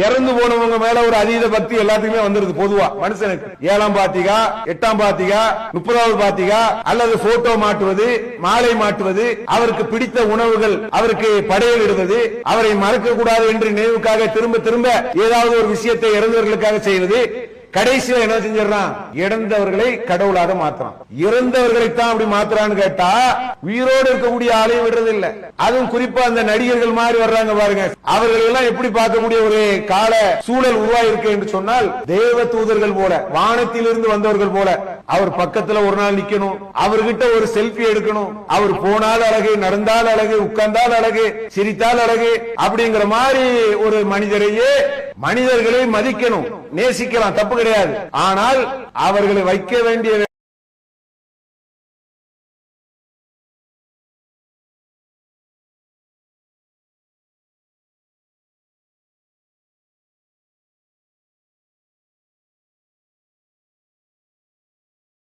இறந்து போனவங்க மேல ஒரு அதீத பக்தி எல்லாத்துக்குமே வந்துருது. பொதுவா மனுஷனுக்கு 7ஆம் பாத்திகா, 8ஆம் பாத்திகா, 30வது பாத்திகா அல்லது போட்டோ மாட்டுவது, மாலை மாட்டுவது, அவருக்கு பிடித்த உணவுகள், அவருக்கு படையல் இடுவது, அவரை மறக்க கூடாது என்று நினைவுக்காக திரும்ப திரும்ப ஏதாவது ஒரு விஷயத்தை இறந்தவர்களுக்காக செய்வது. கடைசியில் என்ன செஞ்சிடறான்? இறந்தவர்களை கடவுளாக மாத்திரான். இறந்தவர்களைத்தான் அப்படி மாத்திரான்னு கேட்டா உயிரோடு இருக்கக்கூடிய ஆளையும் விடுறது இல்ல. அதுவும் குறிப்பா அந்த நடிகர்கள் மாதிரி வர்றாங்க பாருங்க, அவர்கள் எல்லாம் எப்படி பார்க்கக்கூடிய ஒரு கால சூழல் உருவாயிருக்கு என்று சொன்னால், தேவ தூதர்கள் போல, வானத்திலிருந்து வந்தவர்கள் போல அவர் பக்கத்துல ஒரு நாள் நிக்கணும், அவர்கிட்ட ஒரு செல்ஃபி எடுக்கணும். அவர் போனால் அழகு, நடந்தால் அழகு, உட்கார்ந்தால் அழகு, சிரித்தால் அழகு அப்படிங்கிற மாதிரி ஒரு மனிதரையே, மனிதர்களை மதிக்கணும், நேசிக்கலாம், தப்பு கிடையாது. ஆனால் அவர்களை வைக்க வேண்டிய